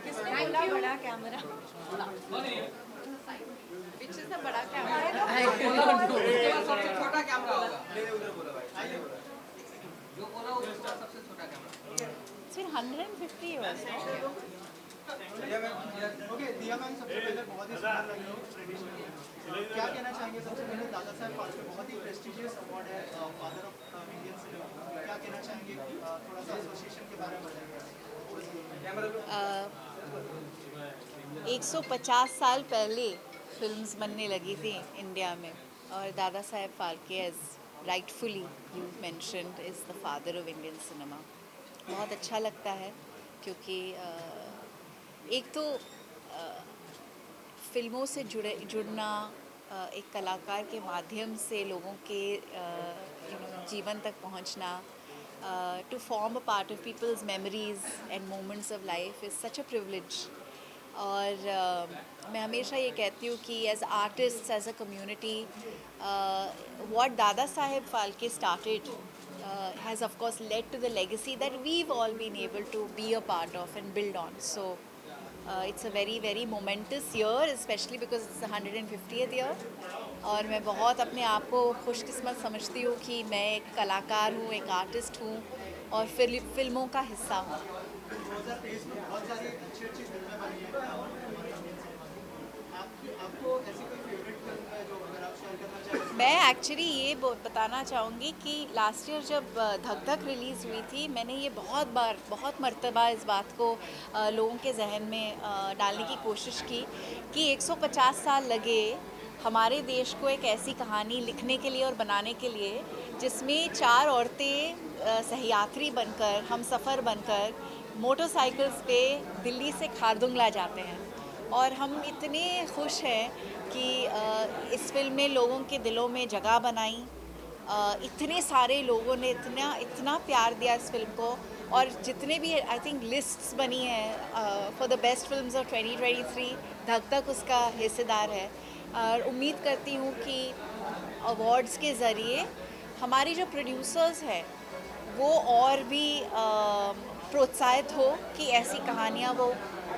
किसने बोला बड़ा कैमरा? पीछे से बड़ा कैमरा सबसे छोटा कैमरा होगा। जो बोला उसका सबसे छोटा कैमरा। फिर 150 years. ओके, दिया मैम सबसे पहले बहुत ही सुंदर लगी हो ट्रेडिशनली। क्या कहना चाहेंगे? सबसे पहले दादा साहब फाल्के बहुत ही प्रेस्टिजियस अवार्ड है, फादर ऑफ इंडियन सिनेमा। क्या कहना चाहेंगे? थोड़ा सा एसोसिएशन के बारे में बताइए। 150 साल पहले फिल्म्स बनने लगी थी इंडिया में, और Dada Saheb Phalke, as rightfully you mentioned, is the father of Indian cinema. बहुत अच्छा लगता है क्योंकि एक तो फिल्मों से जुड़ना, एक कलाकार के माध्यम से लोगों के जीवन तक पहुंचना, to form a part of people's memories and moments of life is such a privilege. और मैं हमेशा ये कहती हूँ कि as artist, as a community, what Dada Saheb Phalke started has of course led to the legacy that we've all been able to be a part of and build on. So it's a very very momentous year, especially because it's the 150th year. और मैं बहुत अपने आप को खुशकिस्मत समझती हूँ कि मैं एक कलाकार हूँ, एक आर्टिस्ट हूँ और फिल्मों का हिस्सा हूँ। 2023 में बहुत सारी अच्छी अच्छी फिल्में बनी हैं हमारे इंडियन सिनेमा में। आपको ऐसी कोई फेवरेट फिल्म है जो अगर आप शेयर करना चाहें? मैं एक्चुअली ये बताना चाहूँगी कि लास्ट ईयर जब धक धक रिलीज़ हुई थी, मैंने ये बहुत मर्तबा इस बात को लोगों के जहन में डालने की कोशिश की कि 150 साल लगे हमारे देश को एक ऐसी कहानी लिखने के लिए और बनाने के लिए जिसमें 4 औरतें सहयात्री बनकर, हम सफ़र बनकर मोटरसाइकिल्स पे दिल्ली से खारदुंगला जाते हैं। और हम इतने खुश हैं कि इस फिल्म ने लोगों के दिलों में जगह बनाई। इतने सारे लोगों ने इतना प्यार दिया इस फिल्म को, और जितने भी आई थिंक लिस्ट्स बनी है for the best films of 2023, धक धक उसका हिस्सेदार है। और उम्मीद करती हूँ कि अवार्ड्स के ज़रिए हमारी जो प्रोड्यूसर्स हैं वो और भी प्रोत्साहित हो कि ऐसी कहानियाँ वो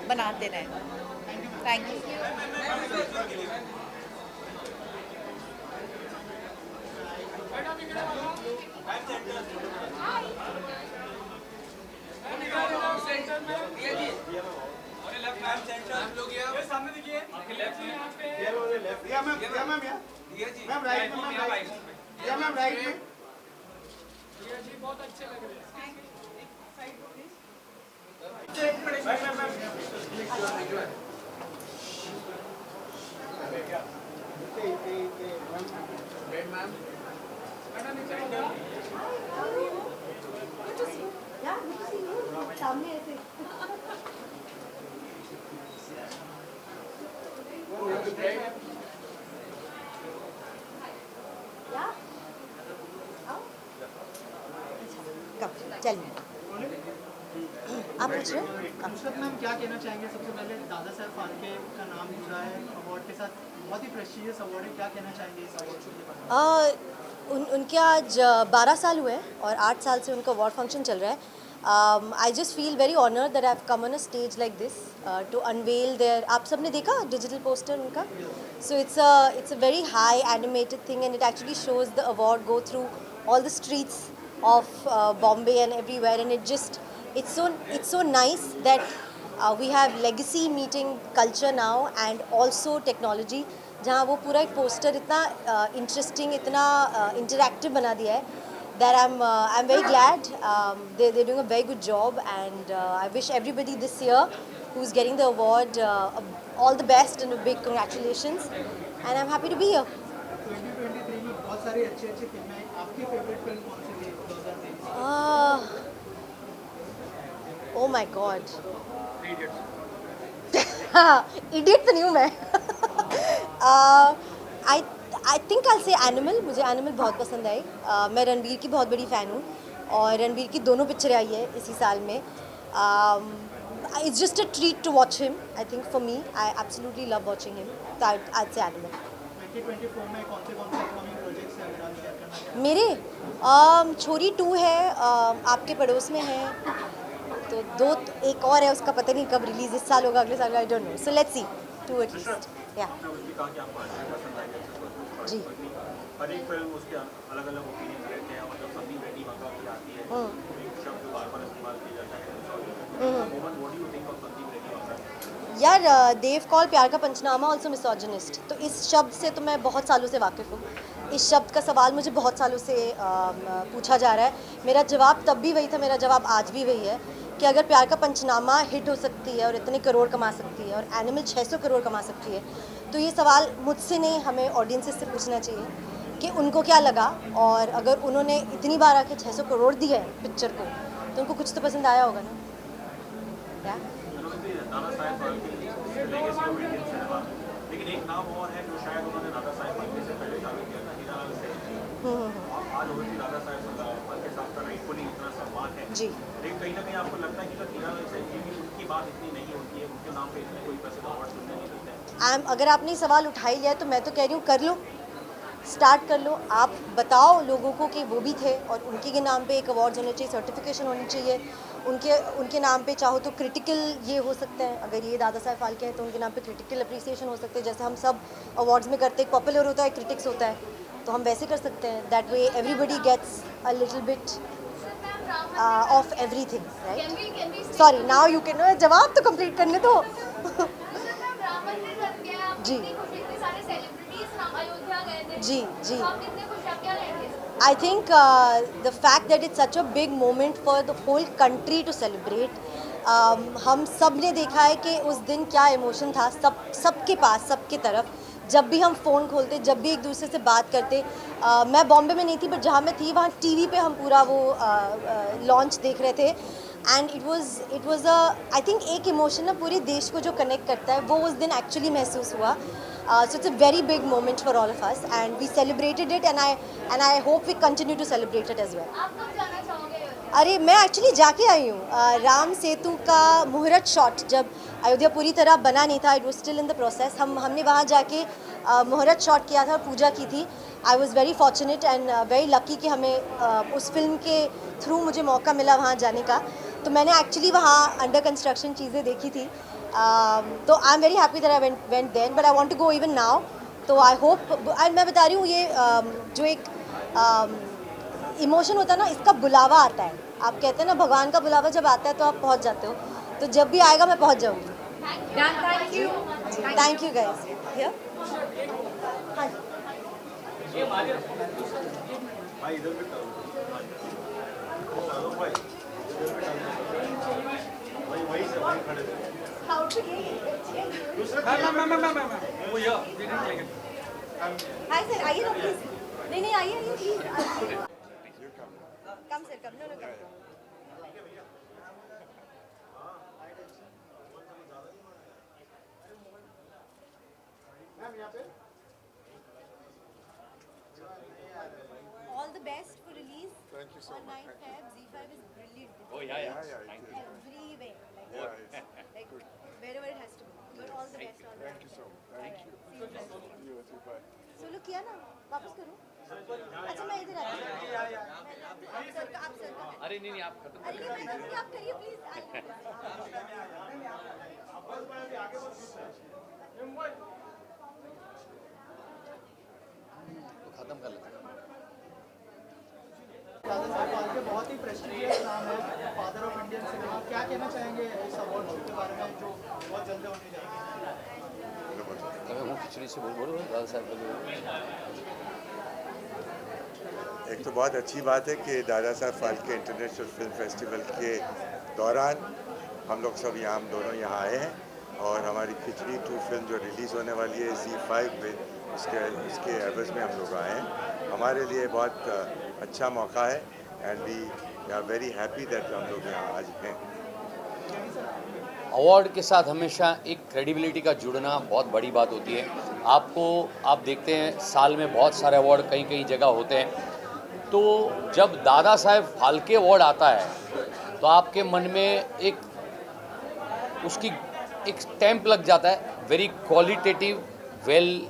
बनाते रहें। Thank you. बहुत अच्छे लग रहे हैं। सामने ऐसे चल आप पूछ रहे हैं? नुसरत मैम, क्या कहना चाहेंगे? सबसे पहले दादा साहब फाल्के का नाम जुड़ा है अवार्ड के साथ, बहुत ही प्रेस्टिजियस अवार्ड है। क्या कहना चाहेंगे इस अवार्ड के बारे में? उनके आज 12 साल हुए हैं और 8 साल से उनका अवार्ड फंक्शन चल रहा है। I just feel very honoured that I have come on a stage like this to unveil there. आप सबने देखा डिजिटल पोस्टर उनका? So it's a very high animated thing and it actually shows the award go through all the streets of Bombay and everywhere, and it's so nice that we have legacy meeting culture now and also technology, जहाँ वो पूरा एक poster इतना interesting, इतना interactive बना दिया है that I'm very glad they're doing a very good job, and I wish everybody this year who's getting the award all the best and a big congratulations, and I'm happy to be here. 2023 में बहुत सारी अच्छी अच्छी फिल्में आई। आपकी favourite film कौन सी थी 2023? Oh my God. Idiot तो नहीं हूँ मैं। I think I'll say Animal. मुझे Animal बहुत पसंद आई। मैं रणवीर की बहुत बड़ी फ़ैन हूँ और रणवीर की दोनों पिक्चरें आई है इसी साल में। It's just a treat to watch him. I think for me, I absolutely love watching him. So I'd say Animal. 2024 में कौन से अपकमिंग प्रोजेक्ट्स हैं अगर आप शेयर करना चाहें? मेरे छोरी 2 है, आपके पड़ोस में है, तो 2 एक और है, उसका पता नहीं कब रिलीज, इस साल होगा अगले साल, I don't know. So let's see 2 at least. या जी. हर एक फिल्म उसके अलग अलग ओपिनियन रहते हैं और जब संदीप रेड्डी वगैरह की आती है एक शब्द बार-बार इस्तेमाल किया जाता है. Mohan, what do you think of Sandeep Reddy वगैरह? यार देव कॉल प्यार का पंचनामा ऑल्सो मिसोजिनिस्ट, तो इस शब्द से तो मैं बहुत सालों से वाकिफ़ हूँ. इस शब्द का सवाल मुझे बहुत सालों से पूछा जा रहा है. मेरा जवाब तब भी वही था, मेरा जवाब आज भी वही है कि अगर प्यार का पंचनामा हिट हो सकती है और इतने करोड़ कमा सकती है और एनिमल 600 करोड़ कमा सकती है, तो ये सवाल मुझसे नहीं, हमें ऑडियंसेस से पूछना चाहिए कि उनको क्या लगा. और अगर उन्होंने इतनी बार आके 600 करोड़ दिया है पिक्चर को, तो उनको कुछ तो पसंद आया होगा ना. क्या Dada Saheb Phalke legacy of Indian cinema, लेकिन एक नाम और है जो शायद उन्होंने दादा साहब फाल्के से पहले चालू किया था, हीरा लाल सेठ. आज ओवरसी दादा साहब फाल्के साहब का राइटफुली इतना सम्मान है जी. लेकिन कहीं ना कहीं आपको लगता है कि हीरा लाल सेठ जी की उनकी बात इतनी नहीं होती है, उनके नाम पे इतने कोई प्रसिद्ध अवार्ड सुनने नहीं मिलते हैं? अगर आपने सवाल उठा ही लिया तो मैं तो कह रही हूँ कर लो, स्टार्ट कर लो. आप बताओ लोगों को कि वो भी थे और उनके के नाम पे एक अवार्ड होने चाहिए, सर्टिफिकेशन होनी चाहिए. उनके नाम पे चाहो तो क्रिटिकल ये हो सकते हैं, अगर ये दादा साहब फाल्के हैं तो उनके नाम पे क्रिटिकल अप्रिसिएशन हो सकते हैं, जैसे हम सब अवार्ड्स में करते हैं. पॉपुलर होता है, क्रिटिक्स होता है, तो हम वैसे कर सकते हैं. That way everybody gets a little bit of everything, right. Sorry, now you can, जवाब तो कंप्लीट करने दो. जी जी जी. I think the fact that it's such a big moment for the whole country to celebrate. हम सब ने देखा है कि उस दिन क्या इमोशन था सबके पास, सबके तरफ. जब भी हम फ़ोन खोलते, जब भी एक दूसरे से बात करते, मैं बॉम्बे में नहीं थी बट जहाँ मैं थी वहाँ टीवी पे हम पूरा वो लॉन्च देख रहे थे. And it was I think एक इमोशन ना पूरे देश को जो कनेक्ट करता है वो उस दिन एक्चुअली महसूस हुआ. So it's a very big moment for all of us and we celebrated it and I hope we continue to celebrate it as well. आप कब जाना चाहोगे? अरे मैं एक्चुअली जाके आई हूँ. राम सेतु का मुहूर्त शॉट जब अयोध्या पूरी तरह बना नहीं था, it was still in the process, हमने वहाँ जाके मुहूर्त शॉट किया था, पूजा की थी. I was very fortunate and very lucky कि हमें उस फिल्म के थ्रू मुझे मौका मिला वहाँ जाने का. तो मैंने एक्चुअली वहाँ अंडर कंस्ट्रक्शन चीज़ें देखी थी. तो I am very happy that I went then but I want to go even now. तो आई होप, मैं बता रही हूँ ये जो एक इमोशन होता है ना, इसका बुलावा आता है. आप कहते हैं ना भगवान का बुलावा जब आता है तो आप पहुँच जाते हो, तो जब भी आएगा मैं पहुँच जाऊँगी. Thank you guys. हाँ भाई इधर भी करो, भाई इधर भी करो, वही से वही खड़े थे. वो ये हाय सर, आइए ना प्लीज. नहीं आइए please. Come sir, come. No come. All the best for release. Thank you so much. On 9 Feb, Z5 is brilliant. Oh yeah. Everywhere, like wherever it has to go. But all the best. Thank you so much. Thank you. So look किया ना, वापस करूँ? अच्छा मैं इधर आती हूँ. आप सर. अरे नहीं आप खत्म अरे नहीं, मैं करूँगी, आप करिए प्लीज. खत्म कर लेते हैं. दादा साहब फाल्के बहुत ही प्रेस्टिजियस नाम है, फादर ऑफ इंडियन सिनेमा. क्या कहना चाहेंगे इस अवार्ड के बारे में जो बहुत जल्द होने जाएगी? તમે હું ખીચડી से बोलो दादा साहब बोलो. एक तो बहुत अच्छी बात है कि Dada Saheb Phalke international film festival के दौरान हम लोग सब यहाँ, हम दोनों यहाँ आए हैं और हमारी खिचड़ी 2 फिल्म जो रिलीज़ होने वाली है Z5 में, उसके एवज में हम लोग आए हैं. हमारे लिए बहुत अच्छा मौका है and we are very happy that हम लोग यहाँ आज हैं. अवार्ड के साथ हमेशा एक क्रेडिबिलिटी का जुड़ना बहुत बड़ी बात होती है. आप देखते हैं साल में बहुत सारे अवार्ड कई जगह होते हैं, तो जब दादा साहब फाल्के अवार्ड आता है तो आपके मन में एक उसकी एक स्टैंप लग जाता है, very qualitative, well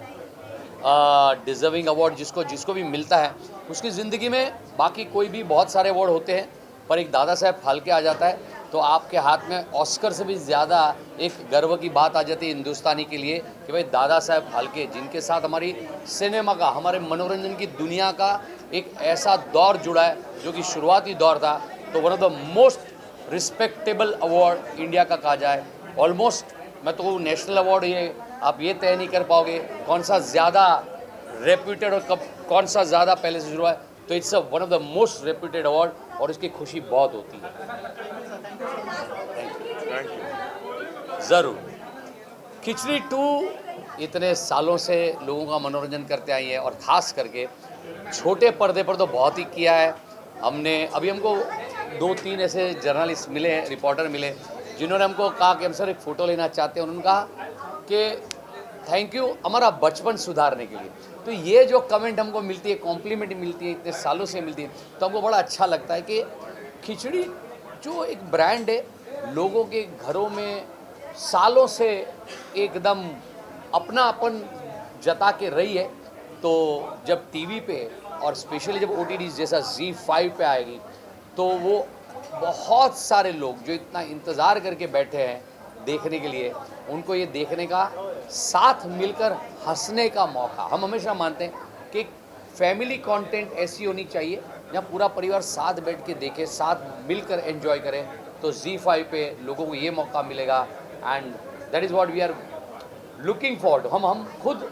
deserving award जिसको भी मिलता है उसकी ज़िंदगी में। बाकी कोई भी बहुत सारे अवार्ड होते हैं, पर एक दादा साहब फाल्के आ जाता है तो आपके हाथ में ऑस्कर से भी ज़्यादा एक गर्व की बात आ जाती है हिंदुस्तानी के लिए कि भाई दादा साहब फाल्के, जिनके साथ हमारी सिनेमा का, हमारे मनोरंजन की दुनिया का एक ऐसा दौर जुड़ा है जो कि शुरुआती दौर था। तो one of the most respectable award India का कहा जाए, ऑलमोस्ट मैं तो नेशनल अवार्ड, ये आप ये तय नहीं कर पाओगे कौन सा ज़्यादा रेप्यूटेड और कौन सा ज़्यादा पहले से शुरू है। तो it's one of the most reputed award और इसकी खुशी बहुत होती है। ज़रूर। खिचड़ी 2 इतने सालों से लोगों का मनोरंजन करते आई है और ख़ास करके छोटे पर्दे पर तो बहुत ही किया है हमने। अभी हमको 2-3 ऐसे जर्नलिस्ट मिले हैं, रिपोर्टर मिले, जिन्होंने हमको कहा कि हम सर एक फ़ोटो लेना चाहते हैं। उन्होंने कहा कि थैंक यू हमारा बचपन सुधारने के लिए। तो ये जो कमेंट हमको मिलती है, कॉम्प्लीमेंट मिलती है, इतने सालों से मिलती है, तो हमको बड़ा अच्छा लगता है कि खिचड़ी जो एक ब्रांड है, लोगों के घरों में सालों से एकदम अपनापन जता के रही है। तो जब टीवी पे और स्पेशली जब OTT जैसा ZEE5 पे आएगी तो वो बहुत सारे लोग जो इतना इंतज़ार करके बैठे हैं देखने के लिए, उनको ये देखने का, साथ मिलकर हंसने का मौका। हम हमेशा मानते हैं कि फैमिली कंटेंट ऐसी होनी चाहिए जहाँ पूरा परिवार साथ बैठ के देखे, साथ मिलकर एंजॉय करें। तो ZEE5 पे लोगों को ये मौका मिलेगा and that is what we are looking forward. हम खुद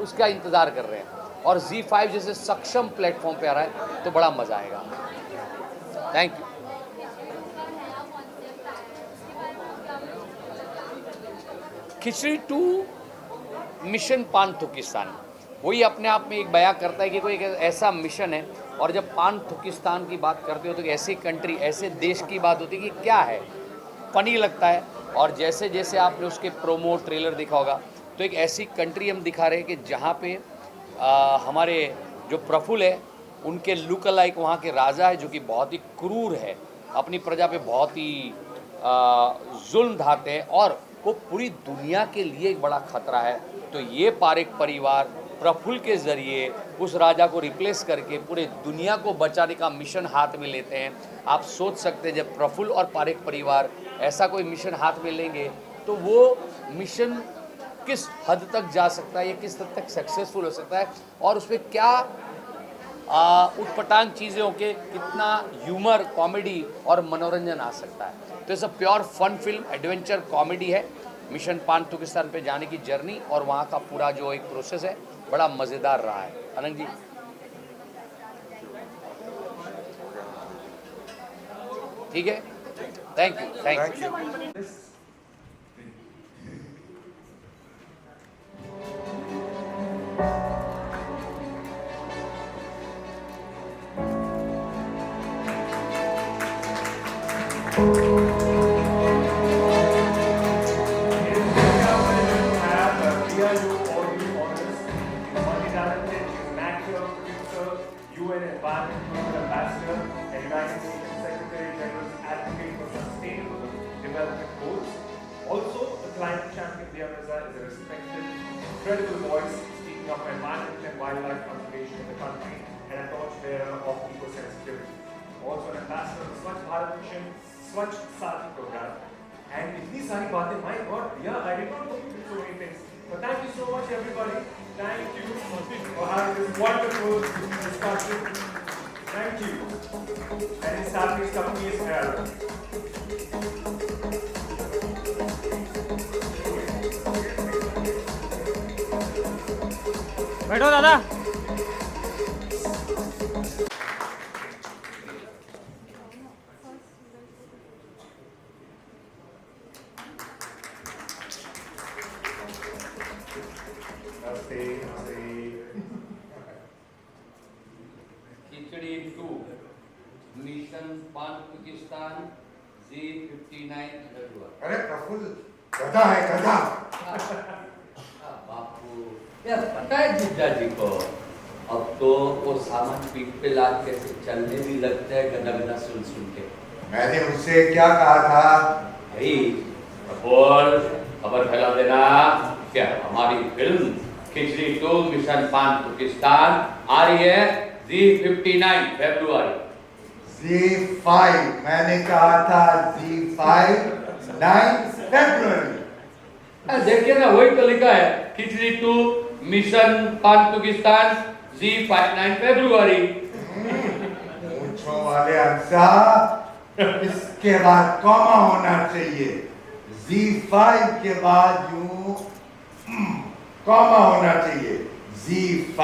उसका इंतज़ार कर रहे हैं और ZEE5 जैसे सक्षम प्लेटफॉर्म पे आ रहा है तो बड़ा मज़ा आएगा। Thank you. खिचड़ी 2 मिशन पान तुर्किस्तान वही अपने आप में एक बयां करता है कि कोई एक ऐसा मिशन है, और जब पान तुर्किस्तान की बात करते हो तो ऐसी कंट्री, ऐसे देश की बात होती है कि क्या है, फनी लगता है। और जैसे जैसे आपने उसके प्रोमो ट्रेलर देखा होगा तो एक ऐसी कंट्री हम दिखा रहे हैं कि जहाँ पे हमारे जो प्रफुल्ल है उनके लुक अलाइक वहाँ के राजा है, जो कि बहुत ही क्रूर है, अपनी प्रजा पे बहुत ही जुल्म ढाते हैं और वो पूरी दुनिया के लिए एक बड़ा खतरा है। तो ये पारेख परिवार प्रफुल्ल के ज़रिए उस राजा को रिप्लेस करके पूरे दुनिया को बचाने का मिशन हाथ में लेते हैं। आप सोच सकते हैं जब प्रफुल्ल और पारेख परिवार ऐसा कोई मिशन हाथ में लेंगे तो वो मिशन किस हद तक जा सकता है, या किस हद तक सक्सेसफुल हो सकता है, और उसमें क्या उटपटांग चीज़ें होके कितना ह्यूमर, कॉमेडी और मनोरंजन आ सकता है। तो it's a pure fun film, adventure comedy है। मिशन पान तुर्किस्तान पे जाने की जर्नी और वहाँ का पूरा जो एक प्रोसेस है बड़ा मज़ेदार रहा है। अनंत जी, ठीक है, thank you. UN Environment Ambassador and United Nations Secretary General's advocate for sustainable development goals. Also, the climate champion Dia Mirza is a respected, credible voice speaking up for environment and wildlife conservation in the country and a torchbearer of eco-sensitivity. Also an ambassador of the Swachh Bharat Mission, Swachh Saathi program. And itni sari baatein, my God, Dia, I did not know you did so many things. But thank you so much, everybody. Thank you for having this wonderful discussion. Thank you. And it's happening company as well. बैठो दादा। खिचड़ी 2 mission पान तुर्किस्तान ZEE59 Garhwa. अरे प्रफुल्ल गधा है, गधा। बापू यार, पता है जीजा जी को अब तो वो सामान पीठ पे लाद कैसे चलने भी लगता है, गदा गदा सुन सुन के। मैंने उससे क्या कहा था भाई, और खबर फैला देना क्या हमारी फिल्म खिचड़ी 2 मिशन पान पाकिस्तान आ रही है Z59 फरवरी। Z5 मैंने कहा था Z5 9 फरवरी। देखिए ना वही तो लिखा है खिचड़ी 2 मिशन पान पाकिस्तान Z59 फरवरी। मूंछों वाले अंसा इसके बाद कॉमा होना चाहिए। Z5 के बाद यूं कॉमा होना चाहिए। Z5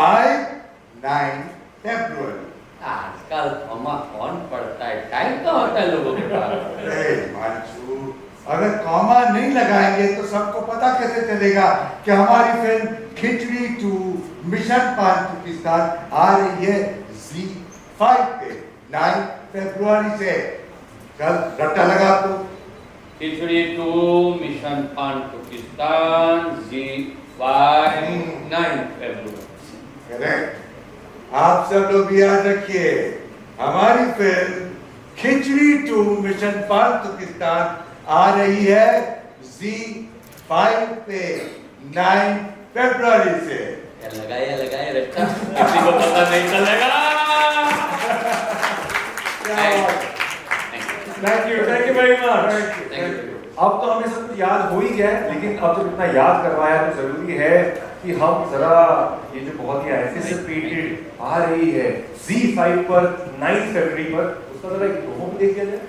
9 फरवरी। आजकल कॉमा कौन पढ़ता है, टाइम तो होता है लोगों के पास। ए मांचू, अगर कॉमा नहीं लगाएंगे तो सबको पता कैसे चलेगा कि हमारी फिल्म खिचड़ी 2 मिशन पान पाकिस्तान आ रही है Z5 पे 9 फरवरी से। कल रट्टा लगा तो खिचड़ी 2 मिशन पान पाकिस्तान Z5 9 फरवरी। करेक्ट। आप सब लोग भी याद रखिए, हमारी फिल्म खिचड़ी 2 मिशन पान पाकिस्तान आ रही है Z5 पे 9 फरवरी से। लगाए रट्टा, किसी को पता नहीं चलेगा। Thank you very much. अब तो हमें सब कुछ याद हो ही गया है, लेकिन अब जब इतना याद करवाया तो जरूरी है कि हम जरा ये जो बहुत ही एंटिसिपेटेड आ रही है Z5 पर 9 फरवरी पर, उसका जरा एक प्रोमो भी देख लिया जाए।